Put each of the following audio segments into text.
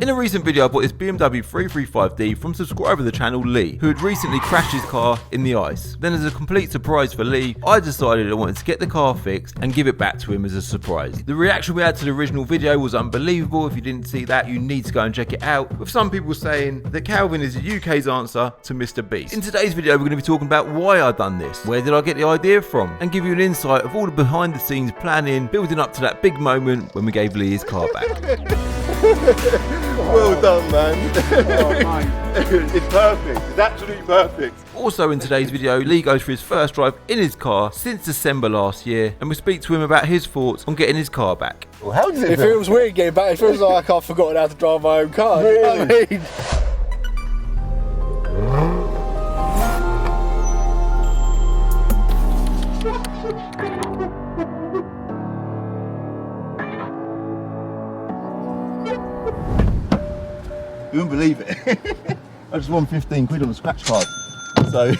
In a recent video I bought this BMW 335D from subscriber of the channel Lee, who had recently crashed his car in the ice. Then as a complete surprise for Lee, I decided I wanted to get the car fixed and give it back to him as a surprise. The reaction we had to the original video was unbelievable. If you didn't see that, you need to go and check it out, with some people saying that Calvin is the UK's answer to Mr. Beast. In today's video we're going to be talking about why I've done this, where did I get the idea from, and give you an insight of all the behind the scenes planning building up to that big moment when we gave Lee his car back. Well done, man. It's perfect. It's absolutely perfect. Also in today's video, Lee goes for his first drive in his car since December last year, and we speak to him about his thoughts on getting his car back. Well, how does it feel? It feels weird getting back. It feels like I've forgotten how to drive my own car. Really? You know what I mean? You wouldn't believe it. I just won 15 quid on the scratch card. So,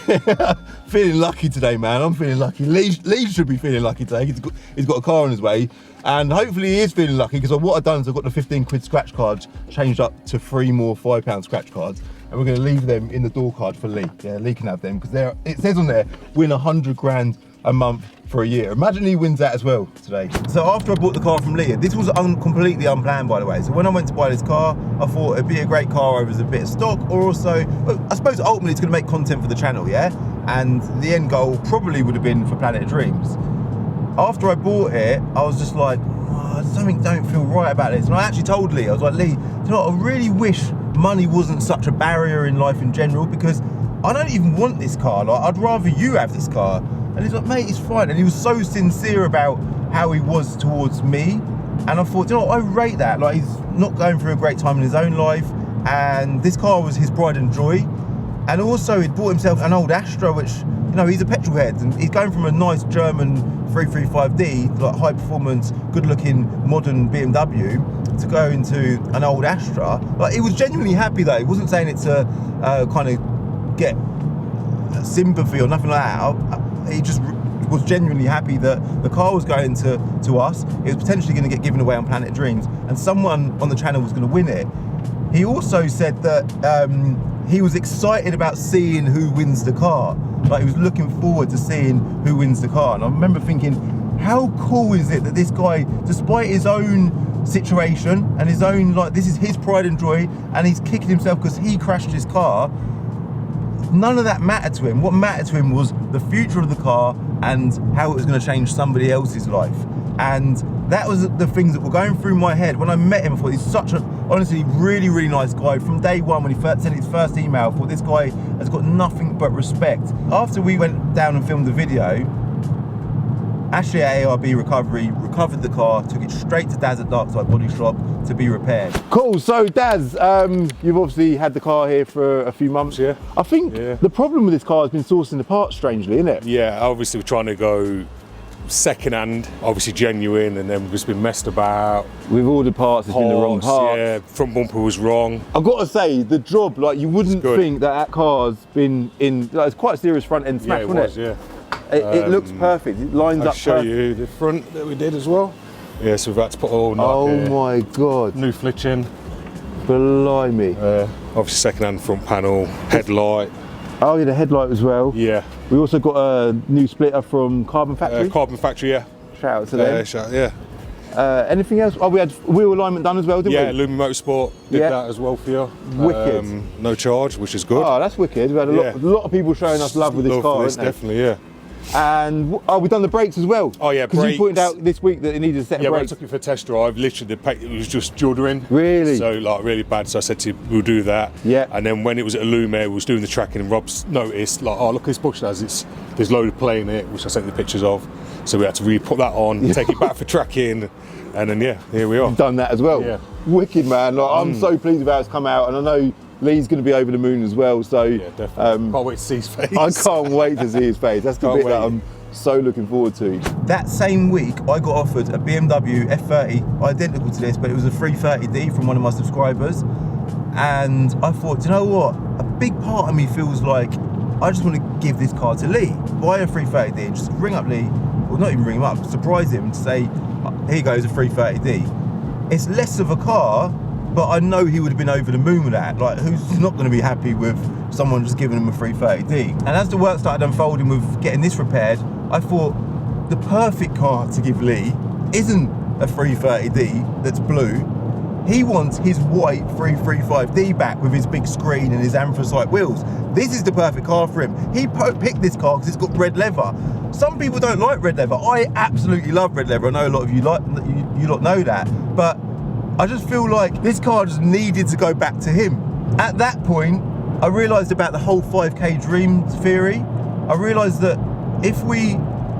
feeling lucky today, man. I'm feeling lucky. Lee should be feeling lucky today. He's got a car on his way. And hopefully he is feeling lucky, because what I've done is I've got the 15 quid scratch cards changed up to 3 more £5 scratch cards. And we're going to leave them in the door card for Lee. Yeah, Lee can have them, because it says on there, win 100 grand a month for a year. Imagine he wins that as well today. So after I bought the car from Lee, this was completely unplanned, by the way. So when I went to buy this car, I thought it'd be a great car over as a bit of stock, or also, I suppose ultimately it's gonna make content for the channel, yeah? And the end goal probably would have been for Planet of Dreams. After I bought it, I was just like, oh, something don't feel right about this. And I actually told Lee, I was like, Lee, you know what, I really wish money wasn't such a barrier in life in general, because I don't even want this car. Like, I'd rather you have this car. And he's like, mate, it's fine. And he was so sincere about how he was towards me. And I thought, you know, I rate that. Like, he's not going through a great time in his own life. And this car was his pride and joy. And also, he'd bought himself an old Astra, which, you know, he's a petrol head. And he's going from a nice German 335D, like high performance, good looking, modern BMW, to go into an old Astra. Like, he was genuinely happy though. He wasn't saying it to kind of get sympathy or nothing like that. He just was genuinely happy that the car was going to us. It was potentially going to get given away on Planet of Dreams, and someone on the channel was going to win it. He also said that he was excited about seeing who wins the car. Like, he was looking forward to seeing who wins the car. And I remember thinking, how cool is it that this guy, despite his own situation and his own, like, this is his pride and joy, and he's kicking himself because he crashed his car. None of that mattered to him. What mattered to him was the future of the car and how it was going to change somebody else's life. And that was the things that were going through my head. When I met him, I thought he's such a, honestly, really, really nice guy. From day one, when he first sent his first email, I thought this guy has got nothing but respect. After we went down and filmed the video, Ashley at ARB Recovery recovered the car, took it straight to Daz at Darkside Body Shop to be repaired. Cool, so Daz, you've obviously had the car here for a few months. Yeah. I think the problem with this car has been sourcing the parts, strangely, isn't it? Yeah, obviously we're trying to go second hand, obviously genuine, and then we've just been messed about. With all the parts, it's been the wrong parts. Yeah, front bumper was wrong. I've got to say, the job, like, you wouldn't think that car's been in, like, it's quite a serious front end smash, wasn't it? Yeah. It looks perfect, it lines up I'll show perfect. you the front that we did as well. Yeah, so we've had to put all my God. new flitching. Blimey. Obviously second hand front panel, headlight. Oh yeah, the headlight as well. Yeah. We also got a new splitter from Carbon Factory. Carbon Factory, yeah. Shout out to them. Yeah. Anything else? Oh, we had wheel alignment done as well, didn't we? Yeah, Lumi Motorsport did that as well for you. Wicked. No charge, which is good. Oh, that's wicked. We had a lot of people showing us love with this car, definitely, yeah. And we've done the brakes as well. Oh yeah, because you pointed out this week that it needed a set of brakes. Yeah, when I took it for a test drive, literally it was just juddering. Really? So like really bad. So I said to him, we'll do that. Yeah. And then when it was at Lume, we was doing the tracking, and Rob's noticed, like, oh look at this bush there's a load of play in it, which I sent the pictures of. So we had to re-put that on, take it back for tracking, and then here we are. You've done that as well. Yeah. Wicked, man. Like, I'm so pleased with how it's come out, and I know Lee's going to be over the moon as well. So yeah, definitely. Can't wait to see his face. I can't wait to see his face. That's the bit that I'm so looking forward to. That same week, I got offered a BMW F30, identical to this, but it was a 330D from one of my subscribers. And I thought, you know what? A big part of me feels like I just want to give this car to Lee. Buy a 330D and just ring up Lee, or not even ring him up, surprise him and say, here goes a 330D. It's less of a car, but I know he would have been over the moon with that. Like, who's not going to be happy with someone just giving him a 330D? And as the work started unfolding with getting this repaired, I thought the perfect car to give Lee isn't a 330D that's blue. He wants his white 335D back with his big screen and his anthracite wheels. This is the perfect car for him. He picked this car because it's got red leather. Some people don't like red leather. I absolutely love red leather. I know a lot of you you lot know that, but I just feel like this car just needed to go back to him. At that point, I realised about the whole 5K dream theory. I realised that if we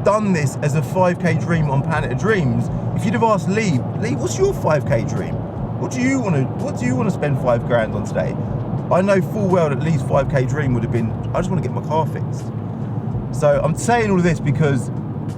done this as a 5K dream on Planet of Dreams, if you'd have asked Lee, what's your 5K dream? What do you want to spend £5 on today? I know full well that Lee's 5K dream would have been, I just want to get my car fixed. So I'm saying all of this because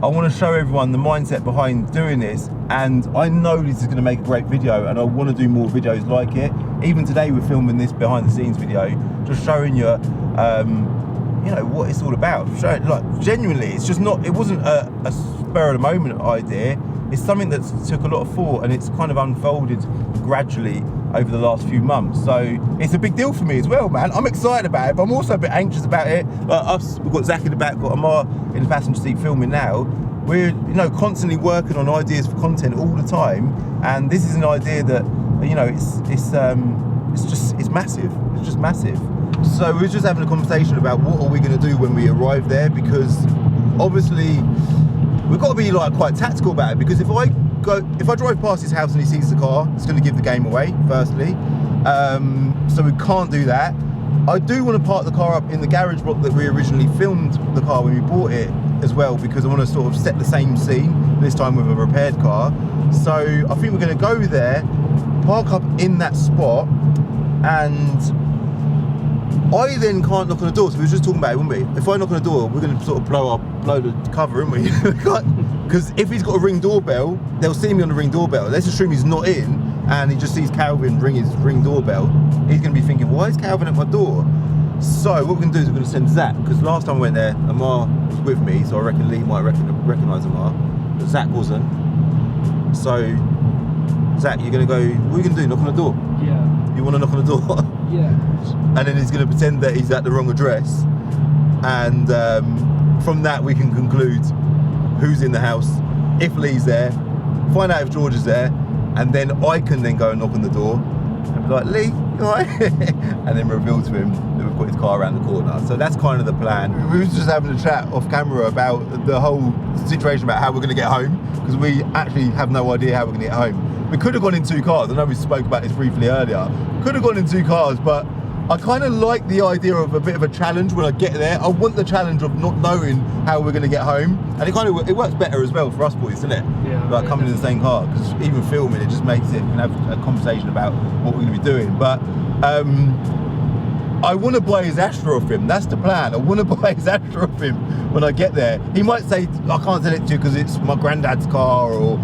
I want to show everyone the mindset behind doing this, and I know this is going to make a great video, and I want to do more videos like it. Even today we're filming this behind the scenes video, just showing you, you know, what it's all about. Showing, like, genuinely, it's just not, it wasn't a spur of the moment idea. It's something that took a lot of thought, and it's kind of unfolded gradually over the last few months. So it's a big deal for me as well, man. I'm excited about it, but I'm also a bit anxious about it. We've got Zach in the back, got Amar in the passenger seat filming now. We're, you know, constantly working on ideas for content all the time, and this is an idea that, you know, it's massive. It's just massive. So we were just having a conversation about what are we going to do when we arrive there, because obviously we've got to be like quite tactical about it, because if I drive past his house and he sees the car, it's going to give the game away, firstly. So we can't do that. I do want to park the car up in the garage block that we originally filmed the car when we bought it as well, because I want to sort of set the same scene, this time with a repaired car. So I think we're going to go there, park up in that spot, and I then can't knock on the door. So we were just talking about it, weren't we? If I knock on the door, we're going to sort of blow the cover, aren't we? Because if he's got a Ring doorbell, they'll see me on the Ring doorbell. Let's assume he's not in and he just sees Calvin ring his Ring doorbell. He's going to be thinking, why is Calvin at my door? So what we're going to do is we're going to send Zach, because last time I went there, Amar was with me, so I reckon Lee might recognise Amar, but Zach wasn't. So Zach, you're going to go, what are you going to do, knock on the door? Yeah. You want to knock on the door? Yeah. And then he's going to pretend that he's at the wrong address, and from that we can conclude who's in the house, if Lee's there, find out if George is there, and then I can then go and knock on the door and be like, Lee, you alright? And then reveal to him that we've got his car around the corner. So that's kind of the plan. We were just having a chat off camera about the whole situation about how we're going to get home, because we actually have no idea how we're going to get home. We could have gone in 2 cars. I know we spoke about this briefly earlier. Could have gone in 2 cars, but I kind of like the idea of a bit of a challenge when I get there. I want the challenge of not knowing how we're going to get home, and it works better as well for us boys, doesn't it? Yeah. Like coming in the same car, because even filming it just makes it, we can have a conversation about what we're going to be doing. But I want to buy his Astra off him. That's the plan. I want to buy his Astra off him when I get there. He might say, I can't sell it to you because it's my granddad's car, or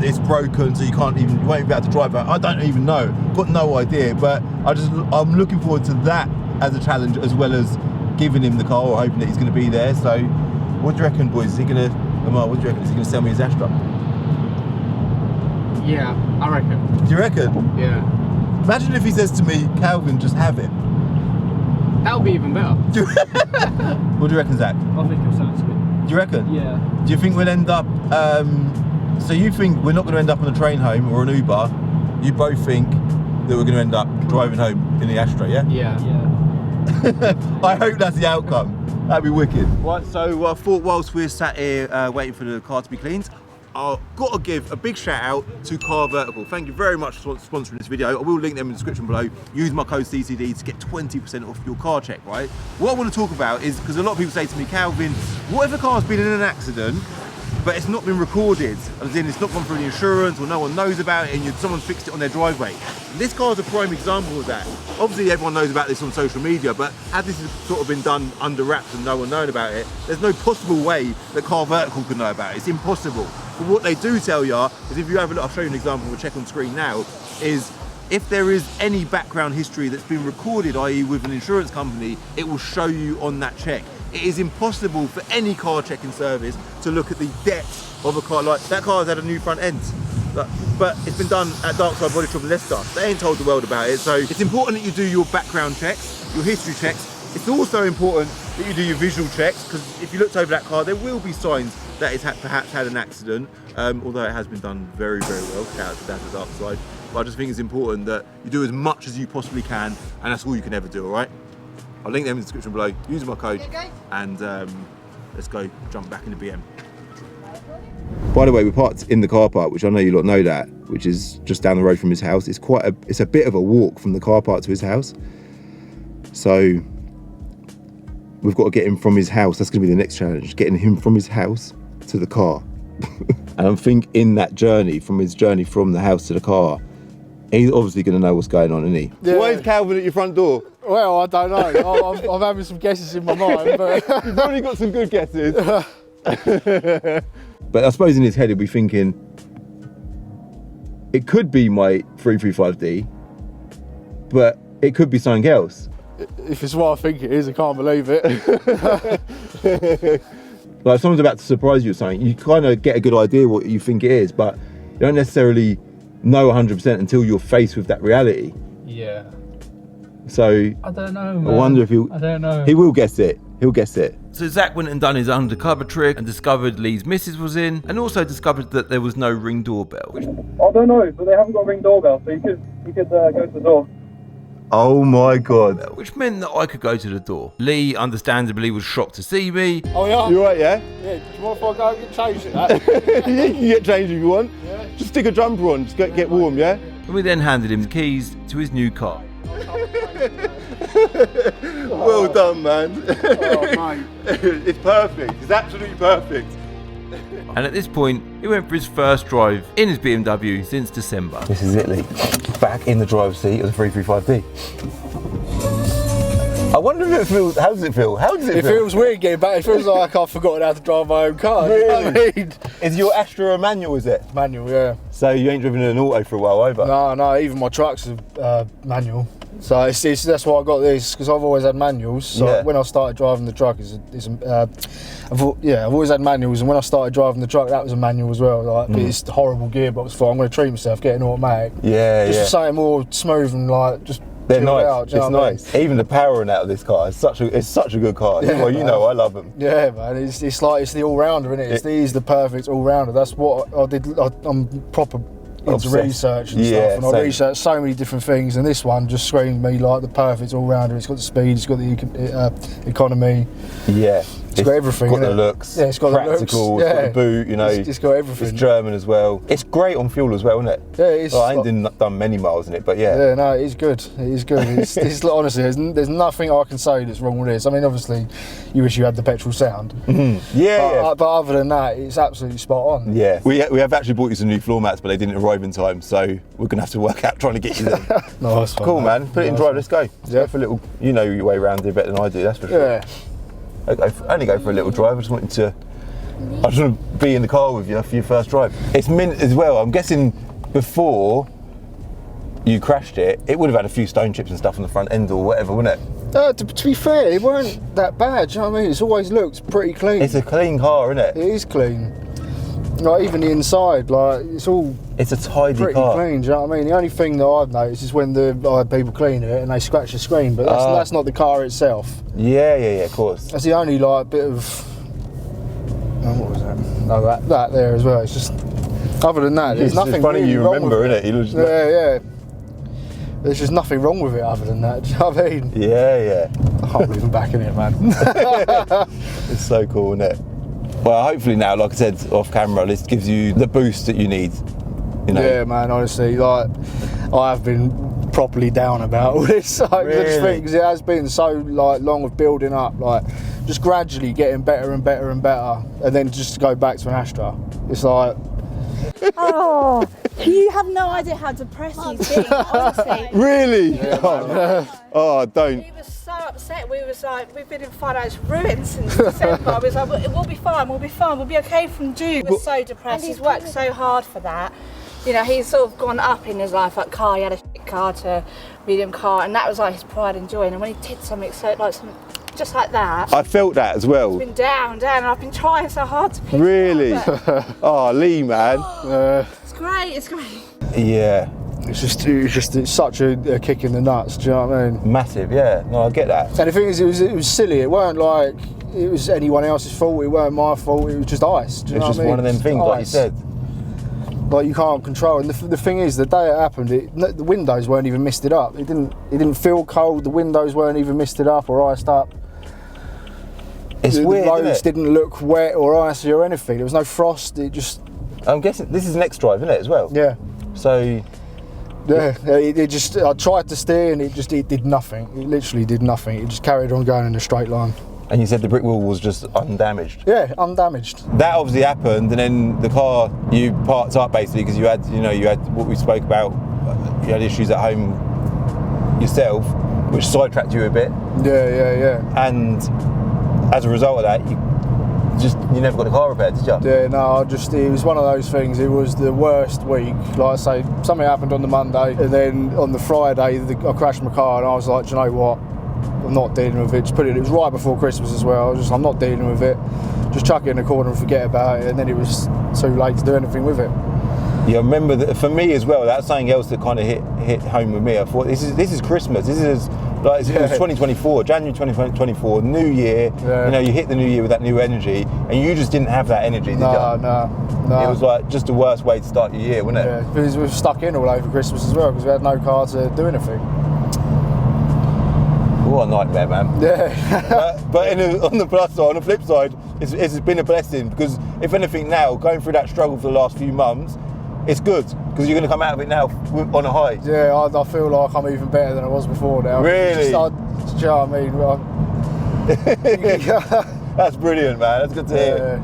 it's broken, so you won't even be able to drive it. I don't even know. Got no idea. But I'm looking forward to that as a challenge, as well as giving him the car, or hoping that he's going to be there. So, what do you reckon, boys? Is he going to? Amar, what do you reckon? Is he going to sell me his Astra? Yeah, I reckon. Do you reckon? Yeah. Imagine if he says to me, Calvin, just have it. That would be even better. What do you reckon, Zach? I think he'll sell it to me. Do you reckon? Yeah. Do you think we'll end up, so you think we're not going to end up on a train home or an Uber? You both think that we're going to end up driving home in the Astra, yeah? Yeah. Yeah. I hope that's the outcome. That'd be wicked. Right, so I thought whilst we're sat here waiting for the car to be cleaned, I've got to give a big shout out to Car Vertical. Thank you very much for sponsoring this video. I will link them in the description below. Use my code CCD to get 20% off your car check, right? What I want to talk about is, because a lot of people say to me, Calvin, what if a car's been in an accident, but it's not been recorded, as in it's not gone through the insurance, or no one knows about it, and someone's fixed it on their driveway? This car is a prime example of that. Obviously everyone knows about this on social media, but had this sort of been done under wraps and no one known about it, there's no possible way that Car Vertical could know about it. It's impossible. But what they do tell you is, if you have a look, I'll show you an example, we'll check on screen now, is if there is any background history that's been recorded, i.e. with an insurance company, it will show you on that check. It is impossible for any car checking service to look at the depth of a car. Like, that car has had a new front end. But it's been done at Darkside Body Shop in Leicester. They ain't told the world about it. So it's important that you do your background checks, your history checks. It's also important that you do your visual checks, because if you looked over that car, there will be signs that it's perhaps had an accident, although it has been done very, very well. Shout out to Dad at Darkside. But I just think it's important that you do as much as you possibly can, and that's all you can ever do, all right? I'll link them in the description below. Use my code, and let's go jump back in the BM. By the way, we parked in the car park, which I know you lot know that, which is just down the road from his house. It's a bit of a walk from the car park to his house. So we've got to get him from his house. That's going to be the next challenge, getting him from his house to the car. And I think in that journey, from the house to the car, he's obviously going to know what's going on, isn't he? Yeah. Why is Calvin at your front door? Well, I don't know. I'm having some guesses in my mind, but You've only got some good guesses. But I suppose in his head he'll be thinking, it could be my 335D, but it could be something else. if it's what I think it is, I can't believe it. Like if someone's about to surprise you with something, you kind of get a good idea what you think it is, but you don't necessarily know 100% until you're faced with that reality. Yeah. So I don't know, I man. wonder if I don't know. he will guess it. He'll guess it. So Zach went and done his undercover trick and discovered Lee's missus was in, and also discovered that there was no Ring doorbell. I don't know, but they haven't got a Ring doorbell, so you could go to the door. Oh my God. Which meant that I could go to the door. Lee, understandably, was shocked to see me. Oh yeah? You right, yeah? Yeah, do you mind if I go and get changed at that? Yeah, you can get changed if you want. Yeah. Just stick a jumper on, just get warm, yeah? And we then handed him the keys to his new car. Well done, man. Oh, mate. It's perfect. It's absolutely perfect. And at this point, he went for his first drive in his BMW since December. This is it, Lee. Back in the driver's seat of the 335D. I wonder if it feels. How does it feel? It feels weird getting back. It feels like I've forgotten how to drive my own car. Really? You know what I mean? Is your Astra a manual, is it? Manual, yeah. So you ain't driven an auto for a while either? No, even my truck's manual. So it's that's why I got this, because I've always had manuals. So Yeah. when I started driving the truck, I've always had manuals, and when I started driving the truck, that was a manual as well. Like, but it's horrible gearbox for. I'm going to treat myself getting automatic. Yeah, Just yeah. for something more smooth and like just. They're chilled nice. Out, do you It's know what I mean? nice. Even the powering out of this car is such a good car. Yeah, Well, you know I love them. Yeah, man, it's like it's the all-rounder, isn't it? It's the perfect all-rounder. That's what I did. I'm proper into Obsessed. research and Yeah, stuff, and I same. researched so many different things, and this one just screamed me like the perfect all-rounder. It's got the speed, it's got the economy, Yeah. it's got everything. Got the innit? looks. Yeah, it's got practical. the looks. It's got the boot. You know, it's got everything. It's German as well. It's great on fuel as well, isn't it? Yeah, it's. Well, I ain't done many miles in it, but yeah. Yeah, no, it is good. It is good. It's honestly, there's nothing I can say that's wrong with this. I mean, obviously, you wish you had the petrol sound. Yeah. But other than that, it's absolutely spot on. Yeah. We have actually bought you some new floor mats, but they didn't arrive in time, so we're gonna have to work out trying to get you them. Nice one, Cool, man. Put it in drive. Let's go. Let's Yeah. go for a little. You know your way around here better than I do. That's for sure. Yeah. I only go for a little drive. I just want to be in the car with you for your first drive. It's mint as well. I'm guessing before you crashed it, it would have had a few stone chips and stuff on the front end or whatever, wouldn't it? To be fair, it weren't that bad. Do you know what I mean? It's always looked pretty clean. It's a clean car, isn't it? It is clean. Like even the inside, like it's all It's a tidy pretty car. clean. Do you know what I mean? The only thing that I've noticed is when people clean it and they scratch the screen, but that's not the car itself. Yeah, of course. That's the only like bit of. What was that? No, that there as well. It's just. Other than that, there's It's nothing. just funny really you wrong remember, with innit? You just Yeah. There's just nothing wrong with it other than that. Do you know what I mean? Yeah. I can't believe I'm back in it, man. It's so cool, isn't it? Well, hopefully now, like I said off camera, this gives you the boost that you need. You know? Yeah, man. Honestly, like I have been properly down about all this. Like, Really? because it has been so like long of building up, like just gradually getting better and better and better, and then just to go back to an Astra. It's like. Oh, you have no idea how depressed he's been, honestly. Really? Oh, don't. He was so upset. We was like, we've been in financial ruin since December. I was like, we'll be fine, we'll be okay from June. He was so depressed. He's worked so hard for that. You know, he's sort of gone up in his life, like car. He had a shit car to medium car, and that was like his pride and joy. And when he did something so just like that. I felt that as well. It's been down, and I've been trying so hard to pick Really? it up, Oh, Lee, man. it's great, it's great. Yeah. It's such a kick in the nuts. Do you know what I mean? Massive, yeah. No, I get that. And the thing is, it was silly. It weren't like it was anyone else's fault. It weren't my fault. It was just ice. Do you know It's just what I mean? one of them things, like you said. Like you can't control. And the thing is, the day it happened, the windows weren't even misted up. It didn't feel cold. The windows weren't even misted up or iced up. It's weird, The roads isn't it? didn't look wet or icy or anything. There was no frost. It just I'm guessing this is next drive, isn't it, as well? yeah. So, Yeah, it just. I tried to steer and it did nothing. It literally did nothing. It just carried on going in a straight line. and you said the brick wall was just undamaged. Yeah, undamaged. That obviously happened, and then the car, you parked up basically because you had what we spoke about. You had issues at home yourself, which sidetracked you a bit. Yeah. And as a result of that, you never got the car repaired, did you? Yeah, no, it was one of those things. It was the worst week. Like I say, something happened on the Monday, and then on the Friday, I crashed my car, and I was like, do you know what? I'm not dealing with it. It was right before Christmas as well. I'm not dealing with it. Just chuck it in the corner and forget about it. And then it was too late to do anything with it. Yeah, I remember that for me as well. That's something else that kind of hit home with me. I thought this is Christmas. This is like it was 2024, January 2024, New Year. Yeah. You hit the new year with that new energy, and you just didn't have that energy, did you? No. It was like just the worst way to start your year, wasn't it? Yeah, because we were stuck in all over Christmas as well because we had no car to do anything. What a nightmare, man. Yeah. But on the plus side, on the flip side, it's been a blessing because if anything now, going through that struggle for the last few months, it's good because you're going to come out of it now on a high. Yeah, I feel like I'm even better than I was before now. Really? Do you know what I mean? That's brilliant, man. That's good to hear.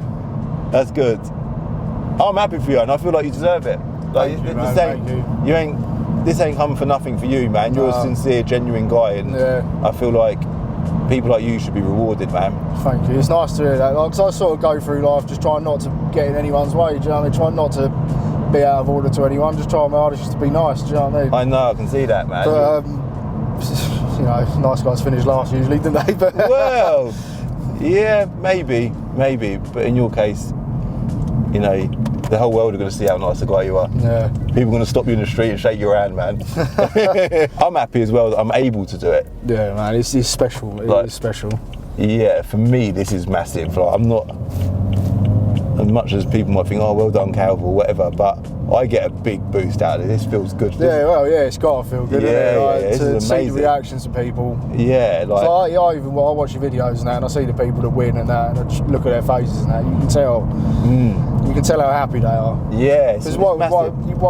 That's good. I'm happy for you, and I feel like you deserve it. Like, Thank you, man. Thank you. This ain't come for nothing for you, man. You're a sincere, genuine guy, and I feel like people like you should be rewarded, man. Thank you. It's nice to hear that. Because I sort of go through life just trying not to get in anyone's way. Do you know what I mean? Trying not to be out of order to anyone. Just trying my hardest just to be nice. Do you know what I mean? I know. I can see that, man. But nice guys finish last usually, don't they? But well, yeah, maybe. But in your case, the whole world are going to see how nice a guy you are. Yeah. People are going to stop you in the street and shake your hand, man. I'm happy as well that I'm able to do it. Yeah, man, it's special. It is special. Yeah, for me, this is massive. Like, I'm not, as much as people might think, oh, well done, Calv, or whatever, but I get a big boost out of it. This feels good. It's got to feel good, this to is see amazing. the reactions of people. Yeah, like... So I watch your videos and that, and I see the people that win and that, and I just look at their faces and that. You can tell. You can tell how happy they are. Yeah, Because why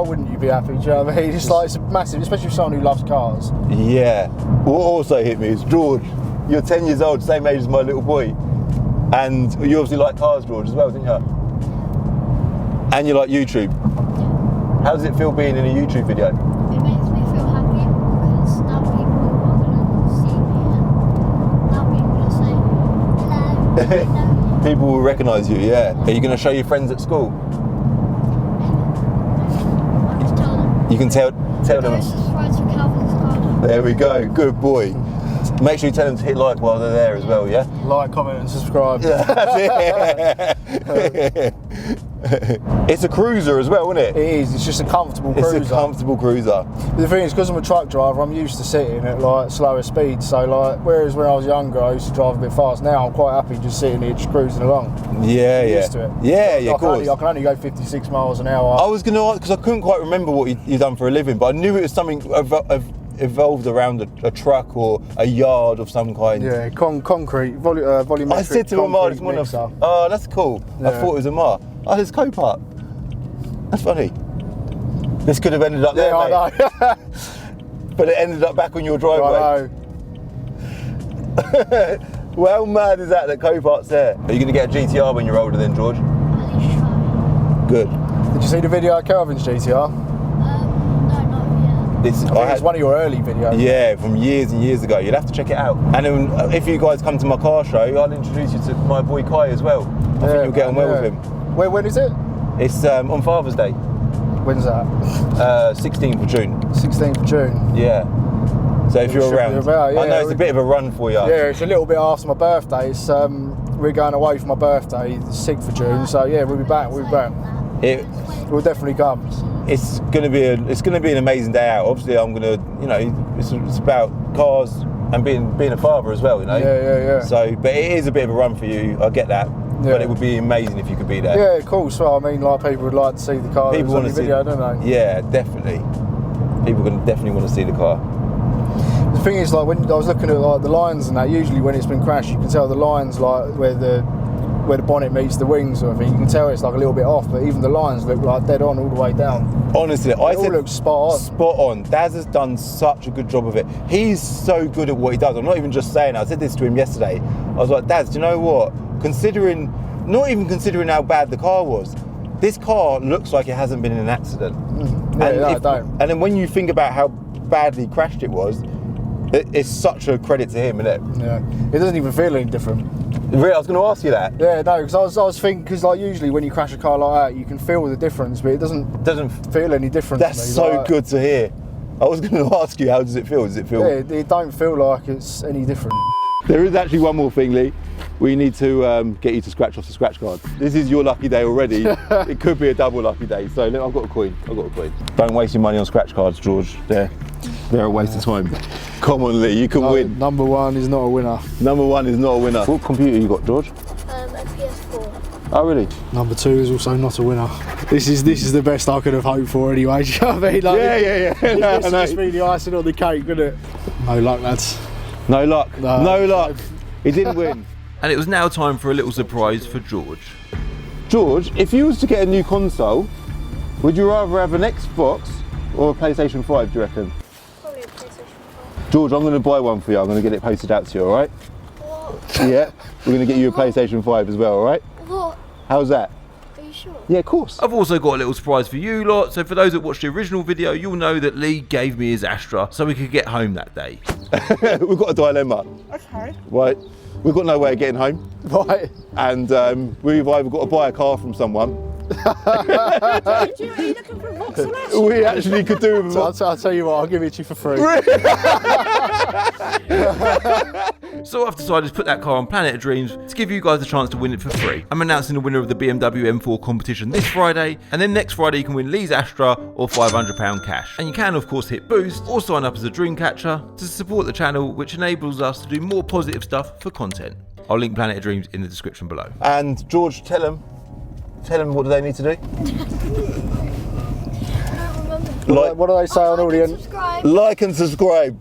wouldn't you be happy? Do you know what I mean? It's like it's massive, especially for someone who loves cars. Yeah. What also hit me is, George, you're 10 years old, same age as my little boy. And you obviously like cars, George, as well, didn't you? And you like YouTube. How does it feel being in a YouTube video? It makes me feel happy because now people are going to see me and now people will say, hello. People will recognise you, yeah. Are you going to show your friends at school? I'll just tell them. You can tell Go them. subscribe to Calvin's Garden. There we go, good boy. Make sure you tell them to hit like while they're there as well, yeah? Like, comment and subscribe. That's it. It's a cruiser as well, isn't it? It is, it's just a comfortable cruiser. It's a comfortable cruiser. The thing is, because I'm a truck driver, I'm used to sitting at like slower speeds. So whereas when I was younger, I used to drive a bit fast. Now I'm quite happy just sitting here, just cruising along. Yeah, I'm used to it. Yeah, of course. I can only go 56 miles an hour. I was going to ask, because I couldn't quite remember what you'd done for a living, but I knew it was something evolved around a truck or a yard of some kind. Yeah, concrete, volumetric. I said to Amar this morning, mixer. oh, that's cool. Yeah. I thought it was Amar. Oh, there's Copart. That's funny. This could have ended up there, mate. I know. But it ended up back on your driveway. I know. Well, how mad is that Copart's there? Are you going to get a GTR when you're older then, George? At least try. Good. Did you see the video of Calvin's GTR? No, not yet. I think it's one of your early videos. Yeah, from years and years ago. You'll have to check it out. And then if you guys come to my car show, I'll introduce you to my boy Kai as well. I think you'll get on well with him. When is it? It's on Father's Day. When's that? 16th of June. 16th of June. Yeah. So if It you're should be around, about, yeah, I know it's a bit of a run for you. Yeah, it's a little bit after my birthday. It's we're going away for my birthday, the 6th of June. So yeah, we'll be back. We'll be back. We'll definitely come. It's gonna be an amazing day out. Obviously, I'm gonna, you know, it's about cars and being a father as well, you know. Yeah. So, but it is a bit of a run for you. I get that. Yeah. But it would be amazing if you could be there. Yeah, of course. Well, I mean, like people would like to see the car. People want want to to see video, don't they? Yeah, definitely. People definitely want to see the car. The thing is, like when I was looking at like the lines and that, usually when it's been crashed, you can tell the lines like where the bonnet meets the wings sort of thing. You can tell it's like a little bit off, but even the lines look like dead on all the way down. Honestly, It all looks spot on. Spot on. Daz has done such a good job of it. He's so good at what he does. I'm not even just saying it. I said this to him yesterday. I was like, Daz, do you know what? Not even considering how bad the car was, this car looks like it hasn't been in an accident. And then when you think about how badly crashed it was, it's such a credit to him, isn't it? Yeah. It doesn't even feel any different. Really, I was going to ask you that. Yeah, no, because I was thinking, because like usually when you crash a car like that, you can feel the difference, but it doesn't feel any different. That's to me. so like, good to hear. I was going to ask you, how does it feel? Does it feel? Yeah, it don't feel like it's any different. There is actually one more thing, Lee. We need to get you to scratch off the scratch card. This is your lucky day already. It could be a double lucky day. So look, I've got a coin. Don't waste your money on scratch cards, George. They're a waste of time. Come on, Lee, you can win. Number one is not a winner. Number one is not a winner. What computer you got, George? A PS4. Oh, really? Number two is also not a winner. This is the best I could have hoped for anyway. Do you know what I mean? Like, Yeah. This just be the icing on the cake, wouldn't it? No luck, lads. No luck. No luck. He didn't win. And it was now time for a little surprise for George. George, if you was to get a new console, would you rather have an Xbox or a PlayStation 5, do you reckon? Probably a PlayStation 5. George, I'm going to buy one for you. I'm going to get it posted out to you, all right? What? Yeah. We're going to get you a PlayStation 5 as well, all right? What? How's that? Are you sure? Yeah, of course. I've also got a little surprise for you lot. So for those that watched the original video, you'll know that Lee gave me his Astra so we could get home that day. We've got a dilemma. Okay. Right. We've got no way of getting home. Right. And we've either got to buy a car from someone. Are you looking for a Vauxhall Astra? We actually could do with So I'll tell you what, I'll give it to you for free. So I've decided to put that car on Planet of Dreams to give you guys a chance to win it for free. I'm announcing the winner of the BMW M4 competition this Friday, and then next Friday you can win Lee's Astra or £500 cash. And you can of course hit boost or sign up as a dream catcher to support the channel, which enables us to do more positive stuff for content. I'll link Planet of Dreams in the description below. And George, tell them what do they need to do? I don't remember. What do they say on all the end? Subscribe. Like and subscribe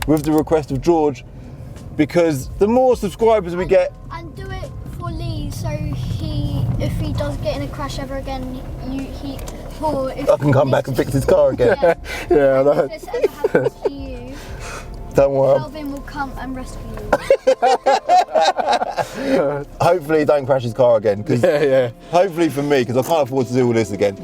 with the request of George, because the more subscribers we get, And do it for Lee, so if he does get in a crash ever again, I can come back and fix his car again. Yeah, I know. If this ever happens to you, Don't worry. Melvin will come and rescue you. Hopefully he don't crash his car again. Yeah. Hopefully for me, because I can't afford to do all this again.